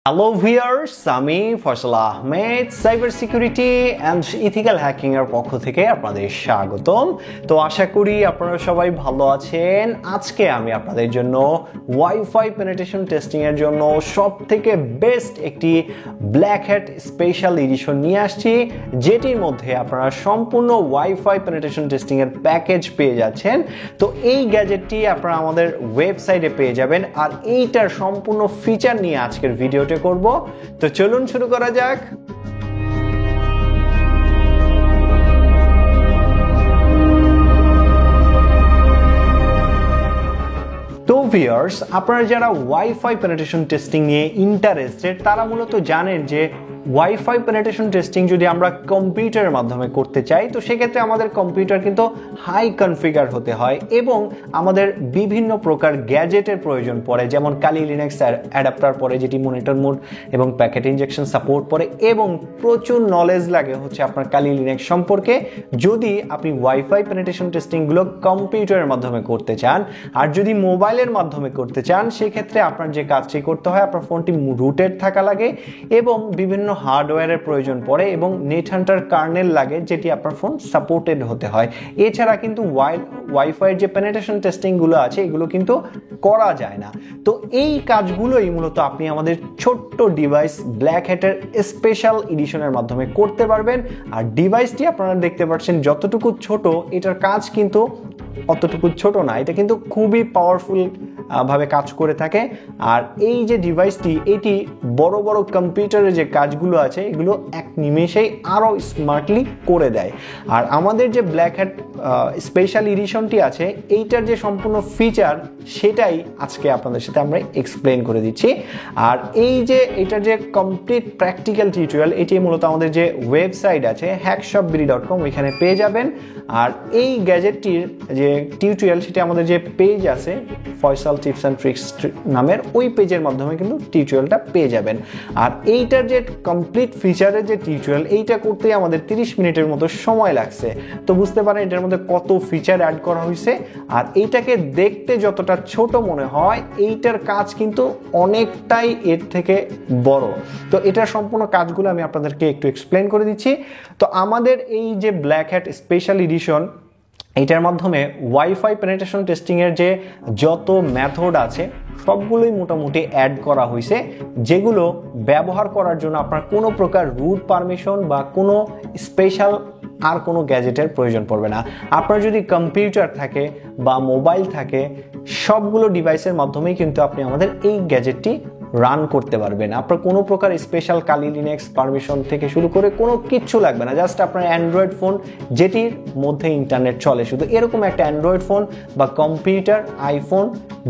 Hello viewers, আমি Faisal Ahmed cyber security and ethical hacking এর পক্ষ থেকে আপনাদের স্বাগতম। তো আশা করি আপনারা সবাই ভালো আছেন। আজকে আমি আপনাদের জন্য ওয়াইফাই পেনিট্রেশন টেস্টিং এর জন্য সবথেকে বেস্ট একটি ব্ল্যাক হ্যাট স্পেশাল এডিশন নিয়ে আসছি, যেটির মধ্যে আপনারা সম্পূর্ণ ওয়াইফাই পেনিট্রেশন টেস্টিং এর প্যাকেজ পেয়ে যাচ্ছেন। তো এই গ্যাজেটটি আপনারা আমাদের ওয়েবসাইটে পেয়ে যাবেন, আর এইটার সম্পূর্ণ ফিচার নিয়ে আজকের ভিডিওটি করব। তো চলুন শুরু করা যাক। তো ভিউয়ার্স, আপনারা যারা ওয়াইফাই পেনিট্রেশন টেস্টিং নিয়ে ইন্টারেস্টেড তারা মূলত জানেন যে ওয়াইফাই পেনিট্রেশন টেস্টিং যদি আমরা কম্পিউটারের মাধ্যমে করতে চাই তো সেক্ষেত্রে আমাদের কম্পিউটার কিন্তু হাই কনফিগার হতে হয় এবং আমাদের বিভিন্ন প্রকার গ্যাজেটের প্রয়োজন পড়ে, যেমন কালি লিনাক্স অ্যাডাপ্টার পড়ে যেটি মনিটর মোড এবং প্যাকেট ইনজেকশন সাপোর্ট পড়ে, এবং প্রচুর নলেজ লাগে হচ্ছে আপনার কালি লিনাক্স সম্পর্কে যদি আপনি ওয়াইফাই পেনিট্রেশন টেস্টিংগুলো কম্পিউটারের মাধ্যমে করতে চান। আর যদি মোবাইলের মাধ্যমে করতে চান সেক্ষেত্রে আপনার যে কাজটি করতে হয়, আপনার ফোনটি রুটেড থাকা লাগে এবং বিভিন্ন হার্ডওয়্যারের প্রয়োজন পড়ে এবং নেট হান্টার কার্নেল লাগে, যেটি আপনার ফোন সাপোর্টেড হতে হয়। এছাড়া কিন্তু ওয়াইফাইয়ের যে পেনিট্রেশন টেস্টিংগুলো আছে এগুলো কিন্তু করা যায় না। তো এই কাজগুলোই মূলত আপনি আমাদের ছোট্ট ডিভাইস ব্ল্যাক হ্যাটের স্পেশাল এডিশনের মাধ্যমে করতে পারবেন। আর ডিভাইসটি আপনারা দেখতে পাচ্ছেন যতটুকু ছোট, এটার কাজ কিন্তু অতটুকু ছোট না, এটা কিন্তু খুবই পাওয়ারফুল ভাবে কাজ করে থাকে। আর এই যে ডিভাইসটি, এটি বড় বড় কম্পিউটারের যে কাজগুলো আছে এগুলো এক নিমেষেই আরো স্মার্টলি করে দেয়। আর আমাদের যে ব্ল্যাক হ্যাট স্পেশাল এডিশনটি আছে এইটার যে সম্পূর্ণ ফিচার সেটাই আজকে আপনাদের সাথে আমরা এক্সপ্লেন করে দিচ্ছি। আর এই যে এটার যে কমপ্লিট প্র্যাকটিক্যাল টিউটোরিয়াল এটি মূলত আমাদের যে ওয়েবসাইট আছে hackshopbiri.com ওইখানে পেয়ে যাবেন। আর এই গ্যাজেটটির যে টিউটোরিয়াল সেটা আমাদের যে পেজ আছে ফয়সাল টিপস অ্যান্ড ট্রিক্স নামের, ওই পেজের মাধ্যমে কিন্তু টিউটোরিয়ালটা পেয়ে যাবেন। আর এইটার যে কমপ্লিট ফিচারের যে টিউটোরিয়াল এইটা করতেই আমাদের 30 মিনিটের মতো সময় লাগছে। তো বুঝতে পারেন এটার মধ্যে কত ফিচার অ্যাড করা হয়েছে। আর এইটাকে দেখতে যতটা ছোট মনে হয়, এইটার কাজ কিন্তু অনেকটাই এর থেকে বড়। তো এটার সম্পূর্ণ কাজগুলো আমি আপনাদেরকে একটু এক্সপ্লেন করে দিচ্ছি। তো আমাদের এই যে ব্ল্যাক হ্যাট স্পেশাল এডিশন, এইটার মাধ্যমে ওয়াইফাই পেনিট্রেশন টেস্টিং এর যে যত মেথড আছে সবগুলোই মোটামুটি অ্যাড করা হয়েছে, যেগুলো ব্যবহার করার জন্য আপনার কোনো প্রকার রুট পারমিশন বা কোনো স্পেশাল আর কোনো গ্যাজেটের প্রয়োজন পড়বে না। আপনার যদি কম্পিউটার থাকে বা মোবাইল থাকে, সবগুলো ডিভাইসের মাধ্যমেই কিন্তু আপনি আমাদের এই গ্যাজেটটি রান করতে পারবেন। আপনার কোনো প্রকার স্পেশাল কালি লিনাক্স পারমিশন থেকে শুরু করে কোনো কিচ্ছু লাগবে না। জাস্ট আপনার অ্যান্ড্রয়েড ফোন যেটির মধ্যে ইন্টারনেট চলে, শুধু এরকম একটা অ্যান্ড্রয়েড ফোন বা কম্পিউটার, আইফোন,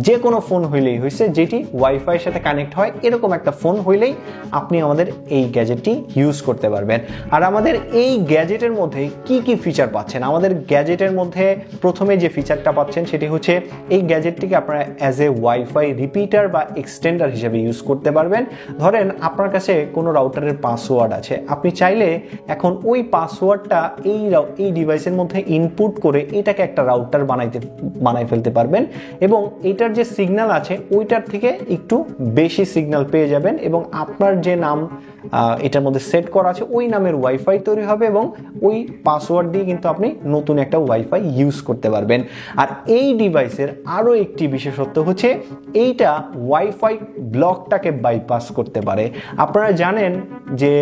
যে কোনো ফোন হইলেই হয়েছে যেটি ওয়াইফাইয়ের সাথে কানেক্ট হয়, এরকম একটা ফোন হইলেই আপনি আমাদের এই গ্যাজেটটি ইউজ করতে পারবেন। আর আমাদের এই গ্যাজেটের মধ্যে কি কি ফিচার পাচ্ছেন, আমাদের গ্যাজেটের মধ্যে প্রথমে যে ফিচারটা পাচ্ছেন সেটি হচ্ছে এই গ্যাজেটটিকে আপনারা অ্যাজ এ ওয়াইফাই রিপিটার বা এক্সটেন্ডার হিসেবে ইউজ করতে পারবেন। ধরেন আপনার কাছে কোনো রাউটারের পাসওয়ার্ড আছে, আপনি চাইলে এখন ওই পাসওয়ার্ডটা এই ডিভাইসের মধ্যে ইনপুট করে এটাকে একটা রাউটার বানাই ফেলতে পারবেন, এবং এটার যে সিগন্যাল আছে ওইটার থেকে একটু বেশি সিগন্যাল পেয়ে যাবেন, এবং আপনার যে নাম এটার মধ্যে সেট করা আছে ওই নামের ওয়াইফাই তৈরি হবে, এবং ওই পাসওয়ার্ড দিয়ে কিন্তু আপনি নতুন একটা ওয়াইফাই ইউজ করতে পারবেন। আর এই ডিভাইসের আরো একটি বিশেষত্ব হচ্ছে এইটা ওয়াইফাই ব্লকটাকে বাইপাস করতে পারে। আপনারা জানেন যে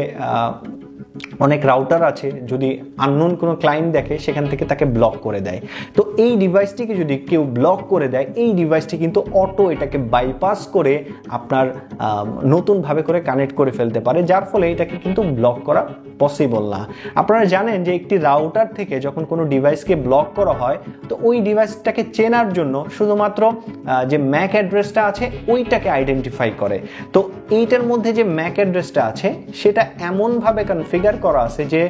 অনেক রাউটার আছে যদি আননোন কোনো ক্লায়েন্ট দেখে সেখান থেকে তাকে ব্লক করে দেয়। তো এই ডিভাইসটিকে যদি কেউ ব্লক করে দেয়, এই ডিভাইসটি কিন্তু অটো এটাকে বাইপাস করে আপনার নতুনভাবে করে কানেক্ট করে ফেলতে পারে, যার ফলে এটাকে কিন্তু ব্লক করা পসিবল না। আপনারা জানেন যে একটি রাউটার থেকে যখন কোনো ডিভাইসকে ব্লক করা হয় তো ওই ডিভাইসটাকে চেনার জন্য শুধুমাত্র যে ম্যাক অ্যাড্রেসটা আছে ওইটাকে আইডেন্টিফাই করে। তো এইটার মধ্যে যে ম্যাক অ্যাড্রেসটা আছে সেটা এমনভাবে কনফিগার করা আছে যে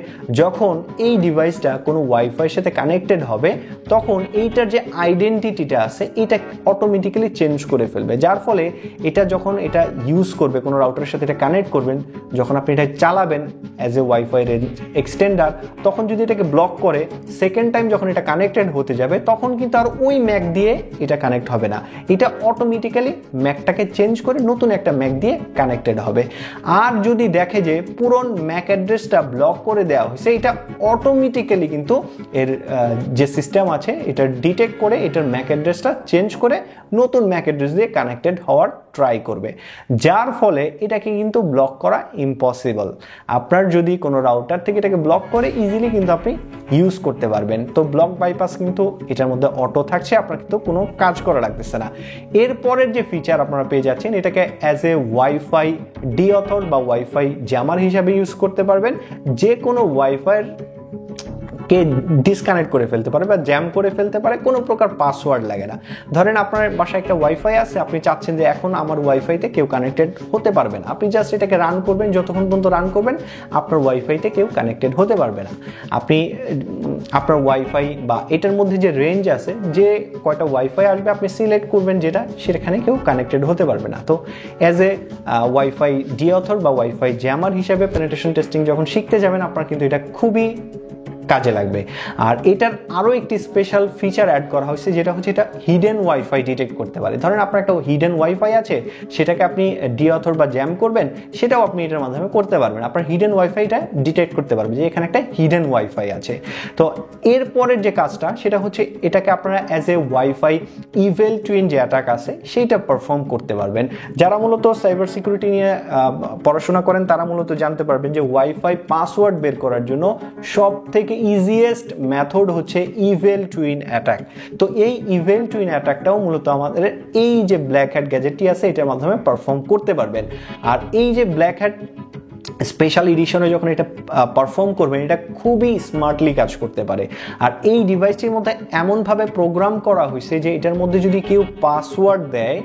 যখন এই ডিভাইসটা কোনো ওয়াইফাইয়ের সাথে কানেক্টেড হবে তখন এইটার যে আইডেন্টিটিটা আছে এটা অটোমেটিক্যালি চেঞ্জ করে ফেলবে, যার ফলে এটা যখন এটা ইউজ করবে কোনো রাউটারের সাথে এটা কানেক্ট করবেন, যখন আপনি এটা চালাবেন অ্যাজ এ ওয়াইফাই এক্সটেন্ডার, তখন যদি এটাকে ব্লক করে সেকেন্ড টাইম যখন এটা কানেক্টেড হতে যাবে তখন কিন্তু আর ওই ম্যাক দিয়ে এটা কানেক্ট হবে না, এটা অটোমেটিক্যালি ম্যাকটাকে চেঞ্জ করে নতুন একটা ম্যাক দিয়ে কানেক্টেড হবে। আর যদি দেখে যে পুরনো ম্যাক অ্যাড্রেসটা ব্লক করে দেওয়া হয়েছে, এটা অটোমেটিক্যালি কিন্তু এর যে সিস্টেম আছে এটা ডিটেক্ট করে এটার ম্যাক অ্যাড্রেসটা চেঞ্জ করে নতুন ম্যাক অ্যাড্রেস দিয়ে কানেক্টেড হওয়ার ট্রাই করবে, যার ফলে এটাকে কিন্তু ব্লক করা ইম্পসিবল। আপনার যদি কোনো রাউটার থেকে এটাকে ব্লক করে ইজিলি কিন্তু আপনি ইউজ করতে পারবেন। তো ব্লক বাইপাস কিন্তু এটার মধ্যে অটো থাকছে, আপনার কিন্তু কোনো কাজ করা লাগতেছে না। এরপরের যে ফিচার আপনারা পেয়ে যাচ্ছেন, এটাকে অ্যাজ এ ওয়াইফাই ডিঅথর বা ওয়াইফাই জ্যামার হিসাবে ইউজ করতে পারবেন। যে কোনো ওয়াইফাইয়ের কে ডিসকানেক্ট করে ফেলতে পারে বা জ্যাম করে ফেলতে পারে, কোনো প্রকার পাসওয়ার্ড লাগে না। ধরেন আপনার বাসায় একটা ওয়াইফাই আছে, আপনি চাচ্ছেন যে এখন আমার ওয়াইফাইতে কেউ কানেক্টেড হতে পারবে না, আপনি জাস্ট এটাকে রান করবেন, যতক্ষণ পর্যন্ত রান করবেন আপনার ওয়াইফাইতে কেউ কানেক্টেড হতে পারবে না। আপনি আপনার ওয়াইফাই বা এটার মধ্যে যে রেঞ্জ আছে, যে কয়টা ওয়াইফাই আসবে আপনি সিলেক্ট করবেন যেটা, সেখানে কেউ কানেক্টেড হতে পারবে না। তো অ্যাজ এ ওয়াইফাই ডিঅথর বা ওয়াইফাই জ্যামার হিসাবে পেনিট্রেশন টেস্টিং যখন শিখতে যাবেন আপনার কিন্তু এটা খুবই কাজে লাগবে। আর এটার আরও একটি স্পেশাল ফিচার অ্যাড করা হয়েছে, যেটা হচ্ছে এটা হিডেন ওয়াইফাই ডিটেক্ট করতে পারে। ধরেন আপনার একটা হিডেন ওয়াইফাই আছে, সেটাকে আপনি ডিঅথর বা জ্যাম করবেন, সেটাও আপনি এটার মাধ্যমে করতে পারবেন। আপনার হিডেন ওয়াইফাইটা ডিটেক্ট করতে পারবে যে এখানে একটা হিডেন ওয়াইফাই আছে। তো এরপরের যে কাজটা সেটা হচ্ছে এটাকে আপনারা as a wifi evil twin যে অ্যাটাক আছে সেইটা পারফর্ম করতে পারবেন। যারা মূলত সাইবার সিকিউরিটি নিয়ে পড়াশোনা করেন তারা মূলত জানতে পারবেন যে ওয়াইফাই পাসওয়ার্ড বের করার জন্য সব থেকে ইজিয়েস্ট মেথড হচ্ছে ইভেল টুইন অ্যাটাক। তো এই ইভেল টুইন অ্যাটাকটাও মূলত আমাদের এই যে ব্ল্যাক হ্যাট গ্যাজেটটি আছে এটার মাধ্যমে পারফর্ম করতে পারবেন। আর এই যে ব্ল্যাক হ্যাট স্পেশাল এডিশনে যখন এটা পারফর্ম করবেন, এটা খুবই স্মার্টলি কাজ করতে পারে। আর এই ডিভাইসটির মধ্যে এমনভাবে প্রোগ্রাম করা হয়েছে যে এটার মধ্যে যদি কেউ পাসওয়ার্ড দেয়,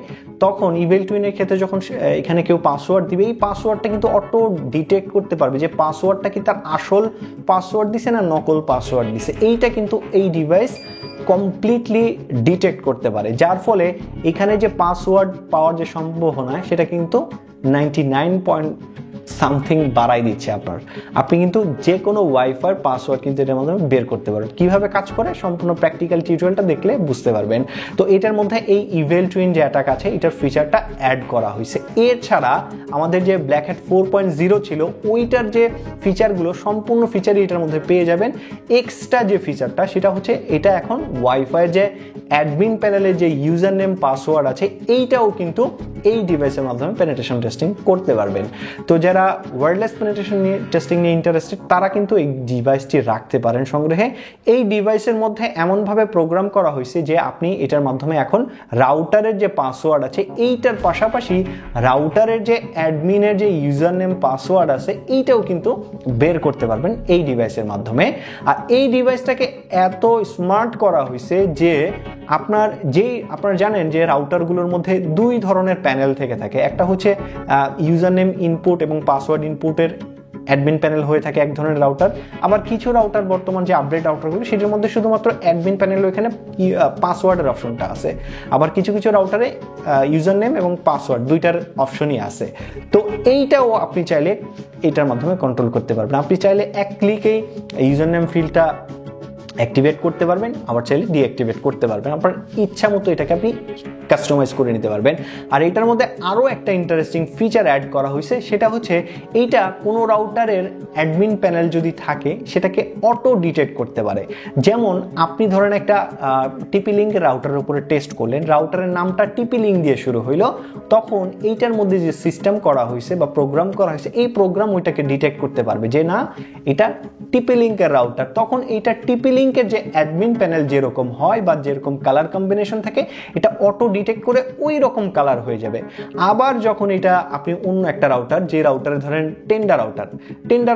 তখন ইভেল টুইনের ক্ষেত্রে যখন এখানে কেউ পাসওয়ার্ড দিবে, এই পাসওয়ার্ডটা কিন্তু অটো ডিটেক্ট করতে পারবে যে পাসওয়ার্ডটা কি তার আসল পাসওয়ার্ড দিছে না নকল পাসওয়ার্ড দিছে। এইটা কিন্তু এই ডিভাইস কমপ্লিটলি ডিটেক্ট করতে পারে, যার ফলে এখানে যে পাসওয়ার্ড পাওয়ার যে সম্ভাবনা সেটা কিন্তু 99 বাড়াই দিচ্ছে আপনি কিন্তু যে কোনো ওয়াইফাই পাসওয়ার্ড কিন্তু এটার মাধ্যমে বের করতে পারবেন। কিভাবে কাজ করে সম্পূর্ণ প্র্যাকটিক্যাল টিউটোরিয়ালটা দেখলে বুঝতে পারবেন। তো এটার মধ্যে এই ইভেল টুইন যে অ্যাটাক আছে এটার ফিচারটা অ্যাড করা হয়েছে। এছাড়া আমাদের যে ব্ল্যাক হ্যাট 4.0 ছিল ওইটার যে ফিচারগুলো সম্পূর্ণ ফিচারই এটার মধ্যে পেয়ে যাবেন। এক্সট্রা যে ফিচারটা সেটা হচ্ছে এটা এখন ওয়াইফাইয়ের যে অ্যাডমিন প্যানেলের যে ইউজার নেম পাসওয়ার্ড আছে এইটাও কিন্তু এই ডিভাইসের মাধ্যমে পেনিট্রেশন টেস্টিং করতে পারবেন। তো যারা ওয়্যারলেস পেনিট্রেশন টেস্টিং নিয়ে ইন্টারেস্টেড তারা কিন্তু এই ডিভাইসটি রাখতে পারেন সংগ্রহে। এই ডিভাইসের মধ্যে এমনভাবে প্রোগ্রাম করা হয়েছে যে আপনি এটার মাধ্যমে এখন রাউটারের যে পাসওয়ার্ড আছে এইটার পাশাপাশি রাউটারের যে অ্যাডমিনের যে ইউজার নেম পাসওয়ার্ড আছে এইটাও কিন্তু বের করতে পারবেন এই ডিভাইসের মাধ্যমে। আর এই ডিভাইসটাকে এত স্মার্ট করা হয়েছে যে আপনারা জানেন যে রাউটারগুলোর মধ্যে দুই ধরনের প্যানেল থেকে থাকে। একটা হচ্ছে ইউজার নেম ইনপুট এবং পাসওয়ার্ড ইনপুটের অ্যাডমিন প্যানেল হয়ে থাকে এক ধরনের রাউটার। আবার কিছু রাউটার বর্তমান যে আপডেট রাউটারগুলো সেটার মধ্যে শুধুমাত্র অ্যাডমিন প্যানেল এখানে পাসওয়ার্ডের অপশনটা আছে। আবার কিছু কিছু রাউটারে ইউজার নেম এবং পাসওয়ার্ড দুইটার অপশনই আছে। তো এইটাও আপনি চাইলে এটার মাধ্যমে কন্ট্রোল করতে পারবেন। আপনি চাইলে এক ক্লিকেই ইউজার নেম ফিল্ডটা অ্যাক্টিভেট করতে পারবেন, আবার চাইলে ডিঅ্যাক্টিভেট করতে পারবেন। আপনার ইচ্ছা মতো এটাকে আপনি কাস্টমাইজ করে নিতে পারবেন। আর এটার মধ্যে আরও একটা ইন্টারেস্টিং ফিচার অ্যাড করা হয়েছে, সেটা হচ্ছে এইটা কোনো রাউটারের অ্যাডমিন প্যানেল যদি থাকে সেটাকে অটো ডিটেক্ট করতে পারে। যেমন আপনি ধরেন একটা টিপি লিঙ্কের রাউটারের উপরে টেস্ট করলেন, রাউটারের নামটা টিপি লিঙ্ক দিয়ে শুরু হইলো, তখন এইটার মধ্যে যে সিস্টেম করা হয়েছে বা প্রোগ্রাম করা হয়েছে এই প্রোগ্রাম ওইটাকে ডিটেক্ট করতে পারবে যে না এটা টিপি লিঙ্কের রাউটার। তখন এইটা টিপি লিঙ্কের যে অ্যাডমিন প্যানেল যেরকম হয় বা যেরকম কালার কম্বিনেশন থাকে এটা অটো ডিটেক্ট করে ওই রকম কালার হয়ে যাবে। আবার যখন এটা আপনি অন্য একটা রাউটার, যে রাউটারে ধরেন টেন্ডা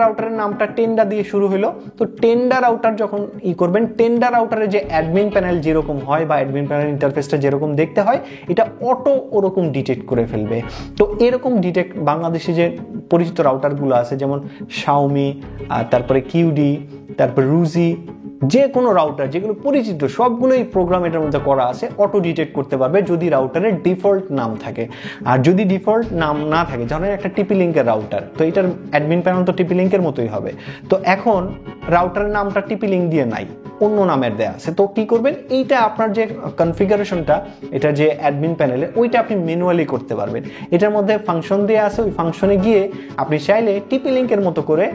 রাউটারের নামটা টেন্ডা দিয়ে শুরু হলো, তো টেন্ডা রাউটার যখন করবেন, টেন্ডা রাউটারের যে অ্যাডমিন প্যানেল যেরকম হয় বা অ্যাডমিন প্যানেল ইন্টারফেসটা যেরকম দেখতে হয় এটা অটো ওরকম ডিটেক্ট করে ফেলবে। তো এরকম ডিটেক্ট বাংলাদেশে যে পরিচিত রাউটারগুলো আছে, যেমন শাওমি, তারপরে কিউডি, তারপর রুজি, যে কোনো রাউটার যেগুলো পরিচিত সবগুলোই প্রোগ্রাম এটার মধ্যে করা আছে, অটো ডিটেক্ট করতে পারবে যদি রাউটারের ডিফল্ট নাম থাকে। আর যদি ডিফল্ট নাম না থাকে, ধরেন একটা টিপি লিঙ্কের রাউটার, তো এটার অ্যাডমিন প্যানেল তো টিপি লিঙ্কের মতোই হবে। তো এখন রাউটারের নামটা টিপি লিঙ্ক দিয়ে নাই, অন্য নামের দেয়া আছে, তো কি করবেন, এইটা আপনার যে কনফিগারেশনটা এটা যে অ্যাডমিন প্যানেলে ওইটা আপনি ম্যানুয়ালি করতে পারবেন। এটার মধ্যে ফাংশন দেওয়া আছে, ওই ফাংশনে গিয়ে আপনি চাইলে টিপি লিঙ্কের মতো করে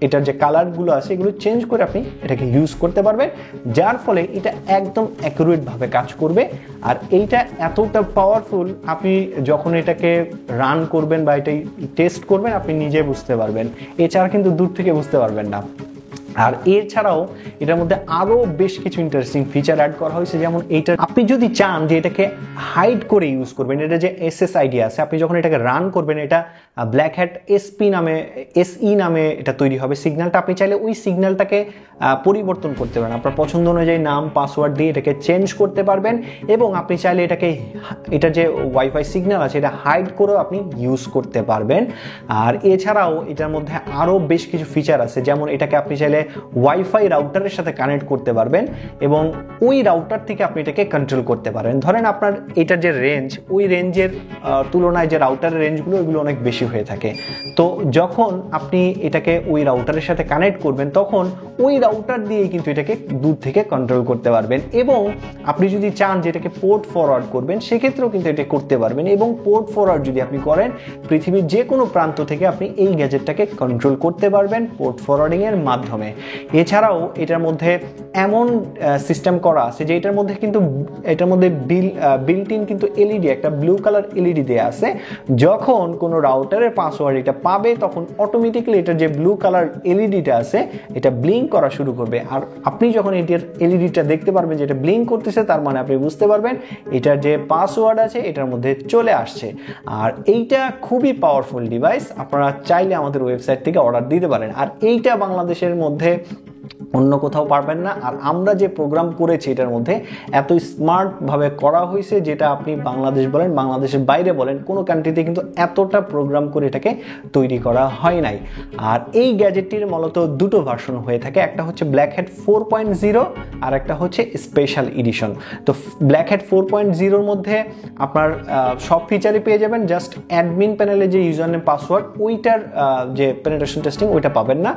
এটার যে কালারগুলো আছে এগুলো চেঞ্জ করে আপনি এটাকে ইউজ করতে পারবেন, যার ফলে এটা একদম অ্যাকুরেটভাবে কাজ করবে। আর এইটা এতটা পাওয়ারফুল, আপনি যখন এটাকে রান করবেন বা এটাই টেস্ট করবেন আপনি নিজে বুঝতে পারবেন, এছাড়া কিন্তু দূর থেকে বুঝতে পারবেন না। আর এছাড়াও এটার মধ্যে আরো বেশ কিছু ইন্টারেস্টিং ফিচার অ্যাড করা হয়েছে, যেমন এইটা আপনি যদি চান যে এটাকে হাইড করে ইউজ করবেন, এটা যে SSID আছে, আপনি যখন এটাকে রান করবেন এটা ব্ল্যাক হ্যাট SE নামে এটা তৈরি হবে সিগন্যালটা, আপনি চাইলে ওই সিগন্যালটাকে পরিবর্তন করতে পারেন, আপনার পছন্দ অনুযায়ী নাম পাসওয়ার্ড দিয়ে এটাকে চেঞ্জ করতে পারবেন, এবং আপনি চাইলে এটা যে ওয়াইফাই সিগন্যাল আছে এটা হাইড করেও আপনি ইউজ করতে পারবেন। আর এছাড়াও এটার মধ্যে আরও বেশ কিছু ফিচার আছে, যেমন এটাকে আপনি চাইলে ওয়াইফাই রাউটারের সাথে কানেক্ট করতে পারবেন এবং ওই রাউটার থেকে আপনি এটাকে কন্ট্রোল করতে পারেন। ধরেন আপনার এটার যে রেঞ্জ, ওই রেঞ্জের তুলনায় যে রাউটারের রেঞ্জগুলো ওইগুলো অনেক বেশি হয়ে থাকে, তো যখন আপনি এটাকে ওই রাউটারের সাথে কানেক্ট করবেন তখন ওই রাউটার দিয়েই কিন্তু এটাকে দূর থেকে কন্ট্রোল করতে পারবেন। এবং আপনি যদি চান যে এটাকে পোর্ট ফরওয়ার্ড করবেন সেক্ষেত্রেও কিন্তু এটা করতে পারবেন, এবং পোর্ট ফরওয়ার্ড যদি আপনি করেন পৃথিবীর যে কোনো প্রান্ত থেকে আপনি এই গ্যাজেটটাকে কন্ট্রোল করতে পারবেন পোর্ট ফরওয়ার্ডিং এর মাধ্যমে। এছাড়াও এটার মধ্যে এমন সিস্টেম করা আছে যে এটার মধ্যে বিল্ট ইন কিন্তু এলইডি, একটা ব্লু কালার এলইডি দেয়া আছে, যখন কোনো রাউটারের পাসওয়ার্ড এটা পাবে তখন অটোমেটিক্যালি এটার যে ব্লু কালার এলইডিটা আছে এটা ব্লিঙ্ক করা শুরু করবে। আর আপনি যখন এটার এলইডিটা দেখতে পারবেন যে এটা ব্লিঙ্ক করতেছে, তার মানে আপনি বুঝতে পারবেন এটার যে পাসওয়ার্ড আছে এটার মধ্যে চলে আসছে। আর এইটা খুবই পাওয়ারফুল ডিভাইস, আপনারা চাইলে আমাদের ওয়েবসাইট থেকে অর্ডার দিতে পারেন। আর এইটা বাংলাদেশের মধ্যে অন্য কোথাও পারবেন না। আর আমরা যে প্রোগ্রাম করেছি এটার মধ্যে এত স্মার্টভাবে করা হয়েছে, যেটা আপনি বাংলাদেশ বলেন, বাংলাদেশের বাইরে বলেন, কোনো কান্ট্রিতে কিন্তু এতটা প্রোগ্রাম করে এটাকে তৈরি করা হয় নাই। আর এই গ্যাজেটটির মূলত দুটো ভার্সন হয়ে থাকে, একটা হচ্ছে ব্ল্যাক হ্যাট 4.0 আর একটা হচ্ছে স্পেশাল এডিশন। তো ব্ল্যাক হ্যাট 4.0-র মধ্যে আপনার সব ফিচারই পেয়ে যাবেন, জাস্ট অ্যাডমিন প্যানেলে যে ইউজার নেম পাসওয়ার্ড ওইটার যে পেনিট্রেশন টেস্টিং ওইটা পাবেন না।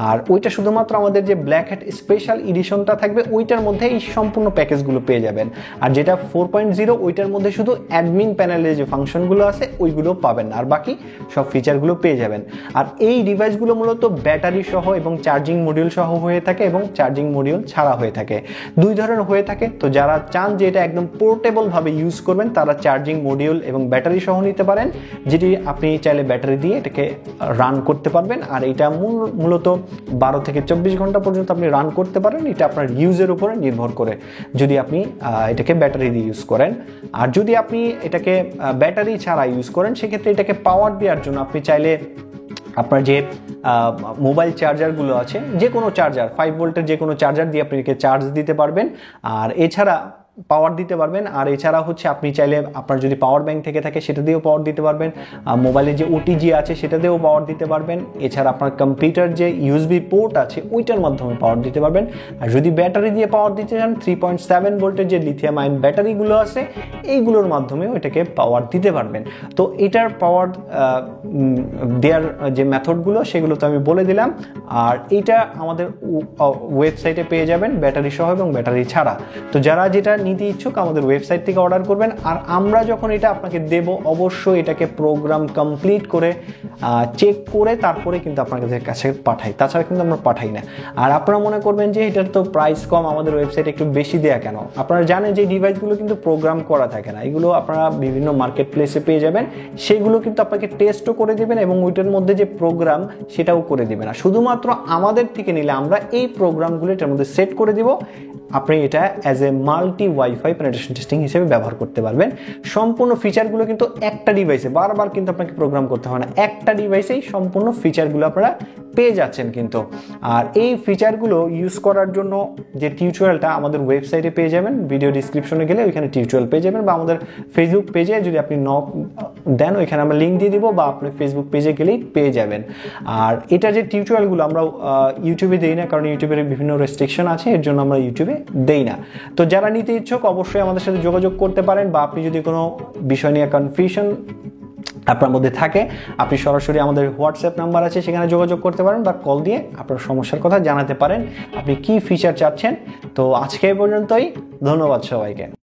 আর ওইটা শুধুমাত্র আমাদের যে ব্ল্যাক হ্যাট স্পেশাল এডিশনটা থাকবে ওইটার মধ্যে এই সম্পূর্ণ প্যাকেজগুলো পেয়ে যাবেন। আর যেটা 4.0 ওইটার মধ্যে শুধু অ্যাডমিন প্যানেলে যে ফাংশনগুলো আছে ওইগুলো পাবেন না, আর বাকি সব ফিচারগুলো পেয়ে যাবেন। আর এই ডিভাইসগুলো মূলত ব্যাটারি সহ এবং চার্জিং মডিউল সহ হয়ে থাকে এবং চার্জিং মডিউল ছাড়া হয়ে থাকে, দুই ধরনের হয়ে থাকে। তো যারা চান যে এটা একদম পোর্টেবল ভাবে ইউজ করবেন তারা চার্জিং মডিউল এবং ব্যাটারি সহ নিতে পারেন, যেটি আপনি চাইলে ব্যাটারি দিয়ে এটাকে রান করতে পারবেন। আর এটা মূলত 12 থেকে 24 ঘন্টা পর্যন্ত আপনি রান করতে পারেন, এটা আপনার ইউজের উপরে নির্ভর করে যদি আপনি এটাকে ব্যাটারি দিয়ে ইউজ করেন। আর যদি আপনি এটাকে ব্যাটারি ছাড়া ইউজ করেন সেক্ষেত্রে এটাকে পাওয়ার দেওয়ার জন্য আপনি চাইলে আপনার যে মোবাইল চার্জারগুলো আছে, যে কোনো চার্জার 5 ভোল্টের যে কোনো চার্জার দিয়ে আপনি এটাকে চার্জ দিতে পারবেন, আর এছাড়া পাওয়ার দিতে পারবেন। আর এছাড়া হচ্ছে আপনি চাইলে আপনার যদি পাওয়ার ব্যাংক থেকে থাকে সেটা দিয়েও পাওয়ার দিতে পারবেন, মোবাইলের যে ওটিজি আছে সেটা দিয়েও পাওয়ার দিতে পারবেন, এছাড়া আপনার কম্পিউটার যে ইউএসবি পোর্ট আছে ওইটার মাধ্যমে পাওয়ার দিতে পারবেন। আর যদি ব্যাটারি দিয়ে পাওয়ার দিতে চান 3.7 ভোল্টের যে লিথিয়াম আয়ন ব্যাটারিগুলো আছে এইগুলোর মাধ্যমেও এটাকে পাওয়ার দিতে পারবেন। তো এটার পাওয়ার দেওয়ার যে মেথডগুলো সেগুলো তো আমি বলে দিলাম। আর এইটা আমাদের ওয়েবসাইটে পেয়ে যাবেন ব্যাটারি সহ এবং ব্যাটারি ছাড়া। তো যারা যেটা নিতে ইচ্ছুক আমাদের ওয়েবসাইট থেকে অর্ডার করবেন। আর আমরা যখন এটা আপনাকে দেব অবশ্যই এটাকে প্রোগ্রাম কমপ্লিট করে চেক করে তারপরে কিন্তু আপনাদের কাছে পাঠাই, তাছাড়া কিন্তু আমরা পাঠাই না। আর আপনারা মনে করবেন যে এটার তো প্রাইস কম, আমাদের ওয়েবসাইটে একটু বেশি দেয়া কেন? আপনারা জানেন যে ডিভাইসগুলো কিন্তু প্রোগ্রাম করা থাকে না, এগুলো আপনারা বিভিন্ন মার্কেট প্লেসে পেয়ে যাবেন, সেগুলো কিন্তু আপনাকে টেস্টও করে দেবেন এবং ওইটার মধ্যে যে প্রোগ্রাম সেটাও করে দেবে না। শুধুমাত্র আমাদের থেকে নিলে আমরা এই প্রোগ্রামগুলো এটার মধ্যে সেট করে দিব, আপনি এটা as a multi wifi penetration testing হিসেবে ব্যবহার করতে পারবেন। সম্পূর্ণ ফিচারগুলো কিন্তু একটা ডিভাইসে, বারবার কিন্তু আপনাকে প্রোগ্রাম করতে হয় না, একটা ডিভাইসেই সম্পূর্ণ ফিচারগুলো আপনারা পেয়ে যাচ্ছেন কিন্তু। আর এই ফিচারগুলো ইউজ করার জন্য যে টিউটোরিয়ালটা আমাদের ওয়েবসাইটে পেয়ে যাবেন, ভিডিও ডিসক্রিপশনে গেলে ওইখানে টিউটোরিয়াল পেয়ে যাবেন, বা আমাদের ফেসবুক পেজে যদি আপনি দেন ওইখানে আমরা লিঙ্ক দিয়ে দিব, বা আপনি ফেসবুক পেজে গেলেই পেয়ে যাবেন। আর এটা যে টিউটোরিয়ালগুলো আমরা ইউটিউবে দেই না, কারণ ইউটিউবের বিভিন্ন রেস্ট্রিকশন আছে, এর জন্য আমরা ইউটিউবে দেই না। তো যারা নিতে ইচ্ছুক অবশ্যই আমাদের সাথে যোগাযোগ করতে পারেন, বা আপনি যদি কোনো বিষয় নিয়ে কনফিউশন আপনার মধ্যে থাকে, আপনি সরাসরি আমাদের হোয়াটসঅ্যাপ নাম্বার আছে সেখানে যোগাযোগ করতে পারেন, বা কল দিয়ে আপনার সমস্যার কথা জানাতে পারেন, আপনি কি ফিচার চাচ্ছেন। তো আজকে এই পর্যন্তই, ধন্যবাদ সবাইকে।